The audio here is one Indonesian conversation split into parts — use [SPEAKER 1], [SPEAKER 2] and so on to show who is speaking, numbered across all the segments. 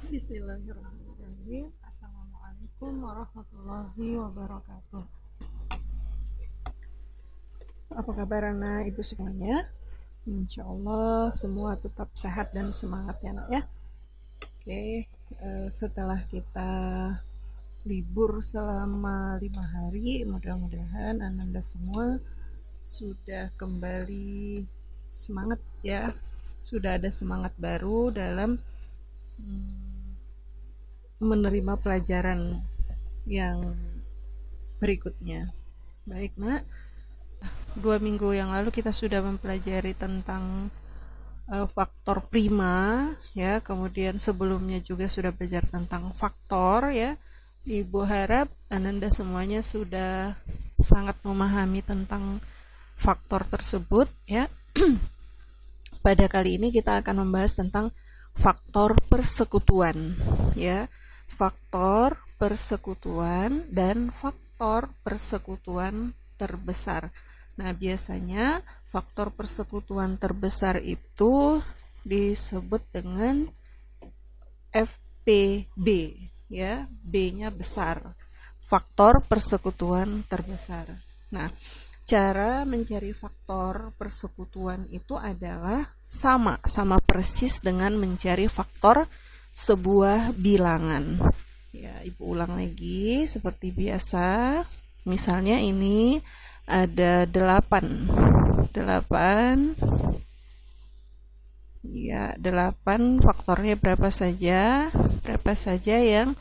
[SPEAKER 1] Bismillahirrahmanirrahim. Assalamualaikum warahmatullahi wabarakatuh. Apa kabar anak ibu semuanya? Insya Allah semua tetap sehat dan semangat ya nak ya. Oke, setelah kita libur selama 5 hari, mudah-mudahan Ananda semua sudah kembali semangat ya. Sudah ada semangat baru dalam menerima pelajaran yang berikutnya. Baik nak, 2 minggu yang lalu kita sudah mempelajari tentang faktor prima ya, kemudian sebelumnya juga sudah belajar tentang faktor ya. Ibu harap Ananda semuanya sudah sangat memahami tentang faktor tersebut ya. Pada kali ini kita akan membahas tentang faktor persekutuan ya. Faktor persekutuan dan faktor persekutuan terbesar. Nah, biasanya faktor persekutuan terbesar itu disebut dengan FPB ya, B-nya besar. Faktor persekutuan terbesar. Nah, cara mencari faktor persekutuan itu adalah sama persis dengan mencari faktor sebuah bilangan. Ya, ibu ulang lagi seperti biasa. Misalnya ini ada 8. Ya, 8 faktornya berapa saja? Berapa saja yang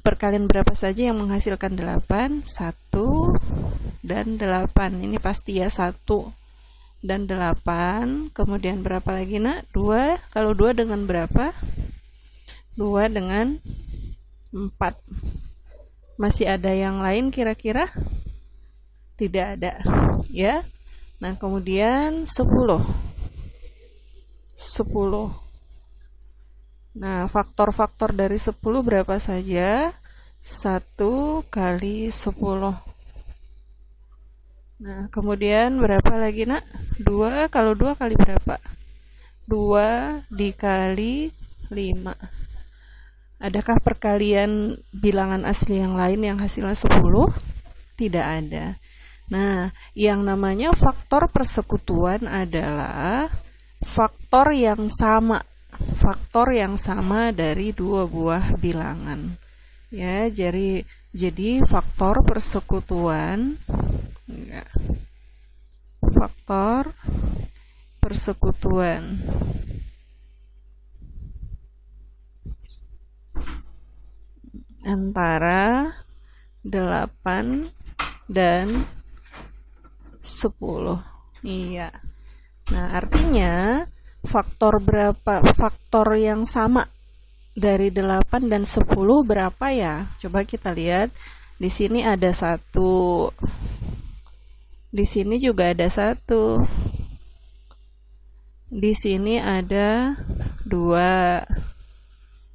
[SPEAKER 1] perkalian berapa saja yang menghasilkan 8? 1 dan 8. Ini pasti ya, 1 dan 8. Kemudian berapa lagi nak? 2. Kalau 2 dengan berapa? 2 dengan 4. Masih ada yang lain kira-kira? Tidak ada ya. Nah, kemudian 10. Nah, faktor-faktor dari 10 berapa saja? 1 kali 10. Nah, kemudian berapa lagi nak? 2. Kalau 2 kali berapa? 2 dikali 5. Adakah perkalian bilangan asli yang lain yang hasilnya 10? Tidak ada. Nah, yang namanya faktor persekutuan adalah faktor yang sama dari dua buah bilangan. Ya, jadi faktor persekutuan ya, faktor persekutuan antara 8 dan 10. Iya. Nah, artinya faktor yang sama dari 8 dan 10 berapa ya? Coba kita lihat. Di sini ada 1. Di sini juga ada 1. Di sini ada 2.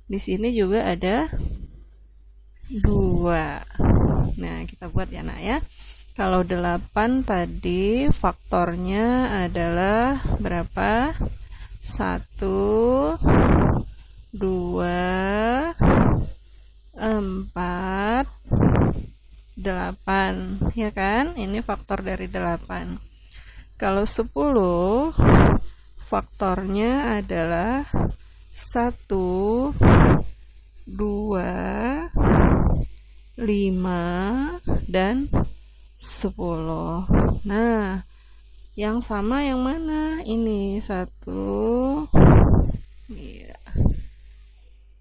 [SPEAKER 1] Di sini juga ada 2. Nah, kita buat ya nak ya. Kalau 8 tadi faktornya adalah berapa? 1, 2, 4, 8 ya kan? Ini faktor dari 8. Kalau 10 faktornya adalah 1, 2, 5 dan 10. Nah, yang sama yang mana? Ini 1 ya,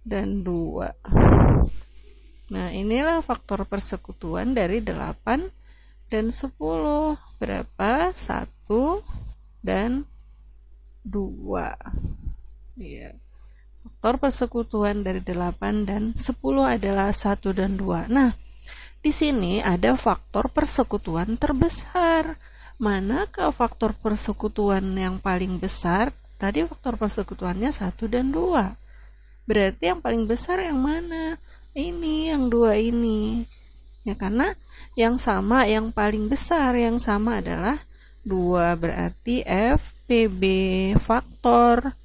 [SPEAKER 1] dan 2. Nah, inilah faktor persekutuan dari 8 dan 10. Berapa? 1 dan 2. Ya. Faktor persekutuan dari 8 dan 10 adalah 1 dan 2. Nah, di sini ada faktor persekutuan terbesar. Manakah faktor persekutuan yang paling besar? Tadi faktor persekutuannya 1 dan 2. Berarti yang paling besar yang mana? Ini, yang 2 ini. Ya, karena yang sama, yang paling besar, yang sama adalah 2. Berarti FPB, faktor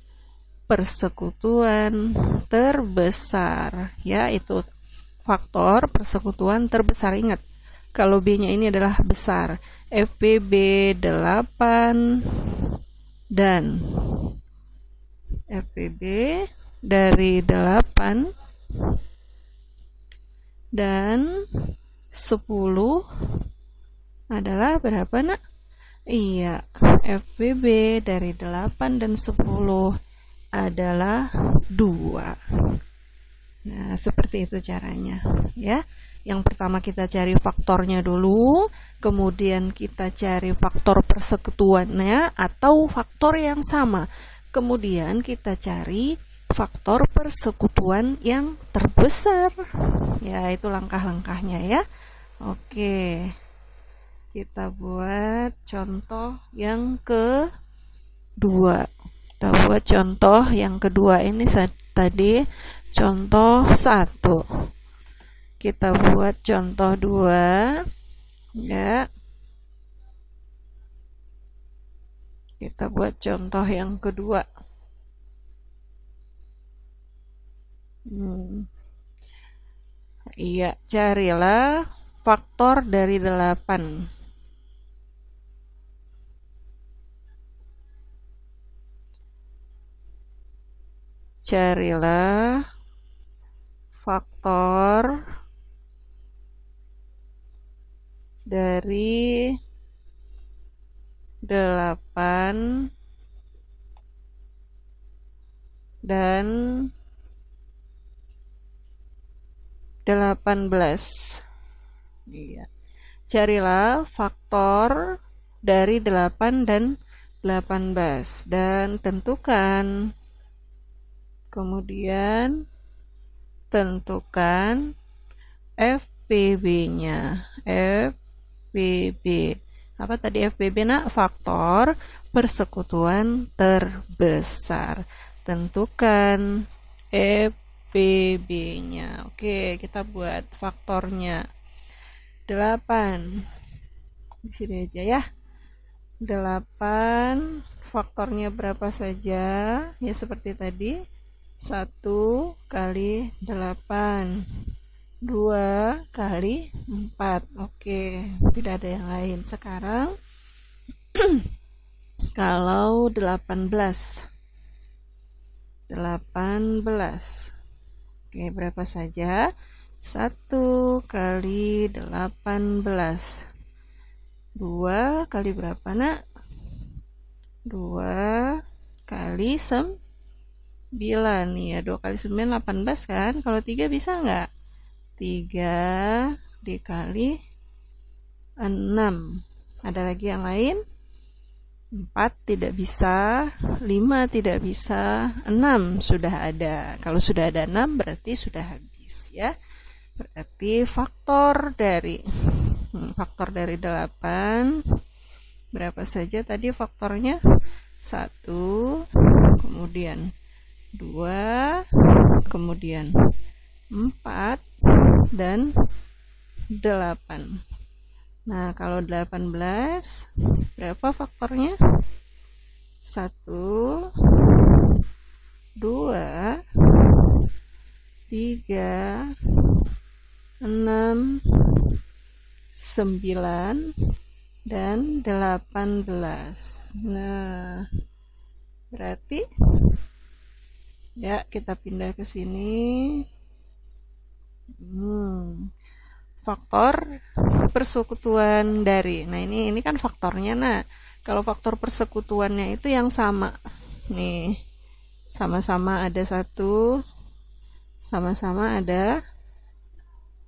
[SPEAKER 1] persekutuan terbesar, ya, itu faktor persekutuan terbesar. Ingat, kalau B-nya ini adalah besar, FPB 8 dan FPB dari 8 dan 10 adalah berapa, nak? Iya, FPB dari 8 dan 10 adalah 2. Nah, seperti itu caranya, ya. Yang pertama kita cari faktornya dulu, kemudian kita cari faktor persekutuannya atau faktor yang sama. Kemudian kita cari faktor persekutuan yang terbesar. Ya, itu langkah-langkahnya, ya. Oke. Kita buat contoh yang kedua. Kita buat contoh yang kedua. Ini tadi contoh 1. Kita buat contoh 2, ya. Kita buat contoh yang kedua. Iya, carilah faktor dari 8. Carilah faktor dari 8 dan 18. Iya. Carilah faktor dari 8 dan 18 dan tentukan. Kemudian tentukan FPB-nya. FPB. Apa tadi FPB, nak? Faktor persekutuan terbesar. Tentukan FPB-nya. Oke, kita buat faktornya. 8. Di sini aja, ya. 8 faktornya berapa saja? Ya, seperti tadi. 1 kali 8, 2 kali 4. Oke, tidak ada yang lain. Sekarang kalau 18. Oke, berapa saja? 1 kali 18. 2 kali berapa, nak? 2 kali 9. Ya, 2 kali 9 18 kan? Kalau 3 bisa nggak? 3 dikali 6. Ada lagi yang lain? 4 tidak bisa, 5 tidak bisa, 6 sudah ada. Kalau sudah ada 6 berarti sudah habis, ya. Berarti faktor dari 8 berapa saja tadi faktornya? 1, kemudian 2, kemudian 4 dan 8. Nah, kalau 18 berapa faktornya? 1, 2, 3, 6, 9 dan 18. Nah, berarti ya kita pindah ke sini. Faktor persekutuan dari. Nah, ini kan faktornya. Nah, kalau faktor persekutuannya itu yang sama. Nih, sama-sama ada 1, sama-sama ada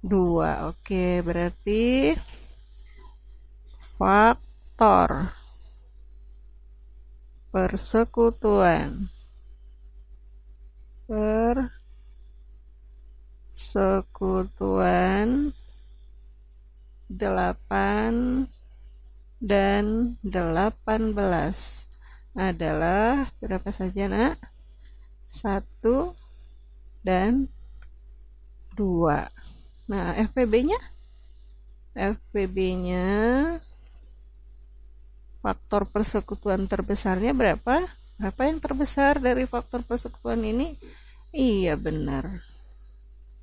[SPEAKER 1] 2. Oke, berarti faktor persekutuan 8 dan 18 adalah berapa saja, nak? 1 dan 2. Nah, FPB-nya faktor persekutuan terbesarnya berapa? Berapa yang terbesar dari faktor persekutuan ini? Iya benar,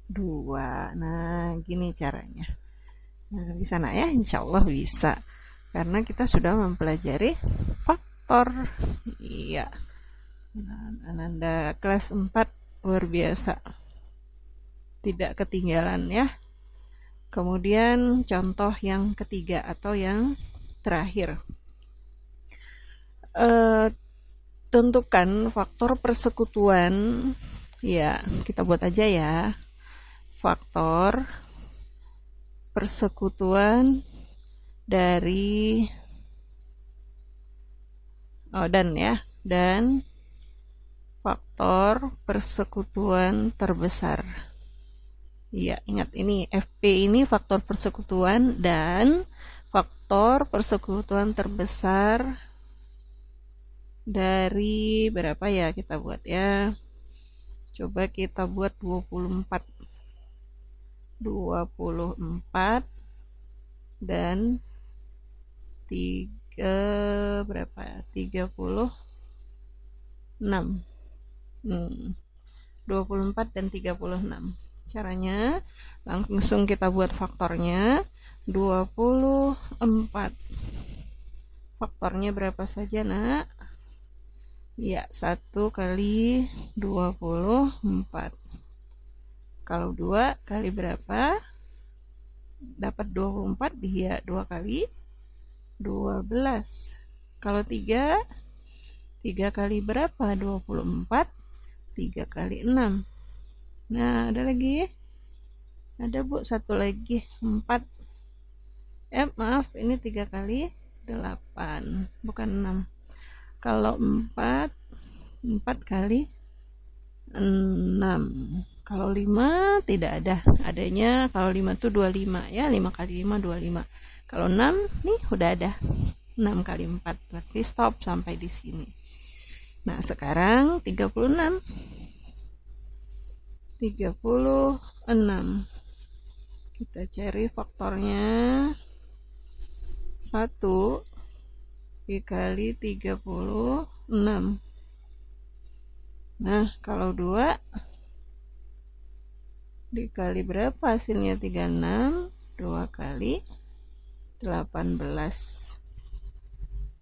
[SPEAKER 1] 2. Nah, gini caranya. Nah, bisa nak ya? Insya Allah bisa. Karena kita sudah mempelajari faktor. Iya. Nah, Ananda kelas 4 luar biasa. Tidak ketinggalan ya. Kemudian contoh yang ketiga atau yang terakhir. Tentukan faktor persekutuan. Ya, kita buat aja ya. Faktor persekutuan dari dan faktor persekutuan terbesar. Iya, ingat ini FP ini faktor persekutuan dan faktor persekutuan terbesar dari berapa ya kita buat ya. Coba kita buat 24. 24 dan 3 berapa? 36. 24 dan 36. Caranya langsung kita buat faktornya. 24. Faktornya berapa saja, Nak? Ya, 1 kali 24. Kalau 2 kali berapa? Dapat 24, dia 2 kali 12. Kalau 3 kali berapa? 24. 3 kali 6. Nah, ada lagi? Ada, Bu, satu lagi. 4. Maaf, ini 3 kali 8, bukan 6. Kalau 4 kali 6. Kalau 5 tidak ada. Adanya kalau 5 itu 25 ya, 5 kali 5 25. Kalau 6 nih udah ada. 6 kali 4. Berarti stop sampai di sini. Nah, sekarang 36. 36. Kita cari faktornya. 1 dikali 36. Nah, kalau 2 dikali berapa hasilnya? 36. 2 kali 18.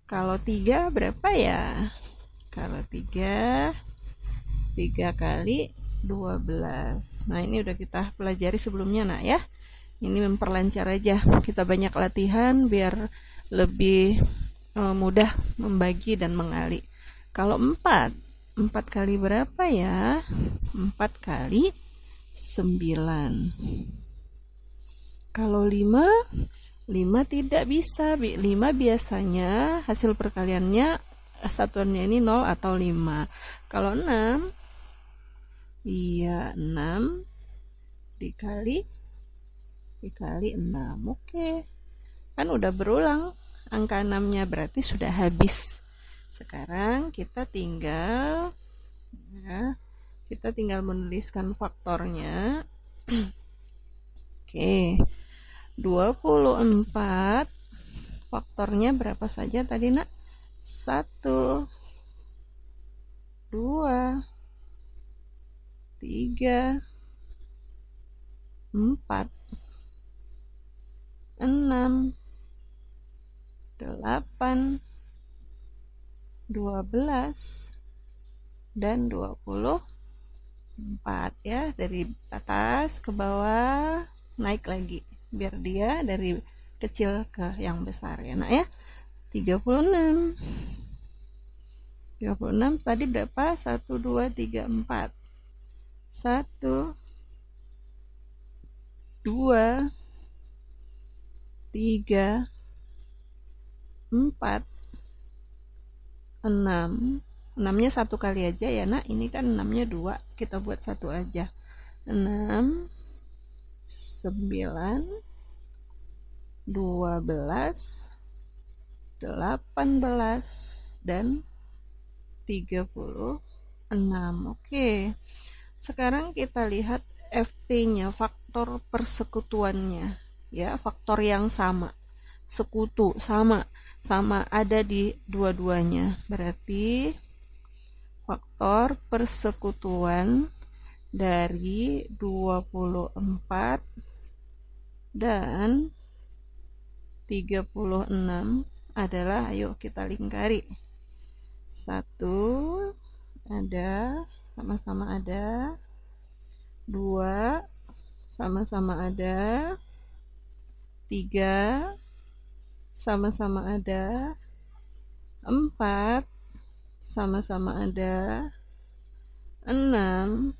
[SPEAKER 1] Kalau 3 berapa ya? Kalau 3 kali 12. Nah, ini udah kita pelajari sebelumnya, Nak ya. Ini memperlancar aja. Kita banyak latihan biar lebih mudah membagi dan mengali. Kalau 4 kali berapa ya? 4 kali 9. Kalau 5 tidak bisa. 5 biasanya hasil perkaliannya satuannya ini 0 atau 5. Kalau 6, iya 6 dikali 6. Oke. Kan udah berulang angka 6-nya, berarti sudah habis. Sekarang kita tinggal menuliskan faktornya. Oke. 24 faktornya berapa saja tadi, Nak? 1 2 3 4 6 8 12 dan 24 ya. Dari atas ke bawah naik lagi biar dia dari kecil ke yang besar ya, Nak ya. 36 tadi berapa? 1 2 3 4. 1 2 3 4 6. 6-nya 1 kali aja ya, Nak. Ini kan 6-nya 2, kita buat 1 aja. 6 9 12 18 dan 36. Oke. Sekarang kita lihat FP-nya, faktor persekutuannya. Ya, faktor yang sama. Sekutu, sama ada di dua-duanya. Berarti faktor persekutuan dari 24 dan 36 adalah, ayo kita lingkari. 1 ada, sama-sama ada. 2 sama-sama ada. 3 sama-sama ada. 4 sama-sama ada. 6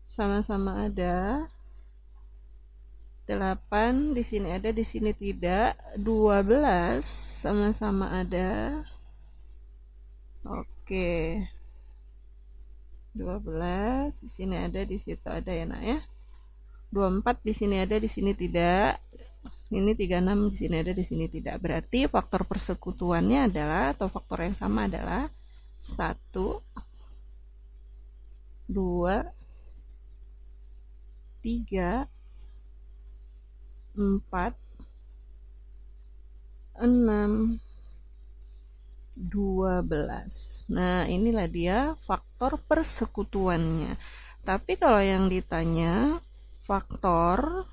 [SPEAKER 1] sama-sama ada. 8 di sini ada, di sini tidak. 12 sama-sama ada. Oke. 12 di sini ada, di situ ada ya nak ya. 24 di sini ada, di sini tidak. Ini 36 di sini ada, di sini tidak. Berarti faktor persekutuannya adalah, atau faktor yang sama adalah 1, 2, 3, 4, 6, 12. Nah, inilah dia faktor persekutuannya. Tapi kalau yang ditanya faktor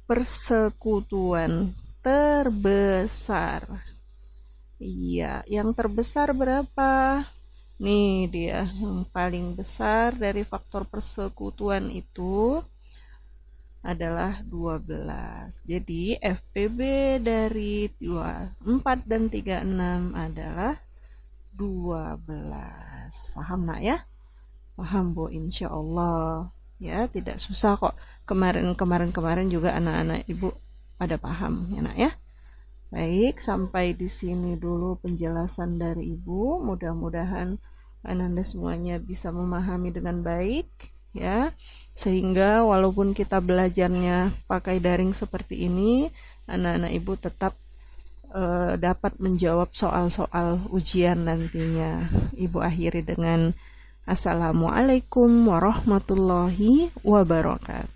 [SPEAKER 1] persekutuan terbesar, iya, yang terbesar berapa? Nih dia, yang paling besar dari faktor persekutuan itu adalah 12. Jadi FPB dari 4 dan 36 adalah 12. Paham nak ya? Paham Bu, insya Allah. Ya, tidak susah kok. Kemarin juga anak-anak ibu pada paham ya nak ya. Baik, sampai di sini dulu penjelasan dari ibu. Mudah-mudahan Ananda semuanya bisa memahami dengan baik ya, sehingga walaupun kita belajarnya pakai daring seperti ini, anak-anak ibu tetap dapat menjawab soal-soal ujian nantinya. Ibu akhiri dengan Assalamualaikum warahmatullahi wabarakatuh.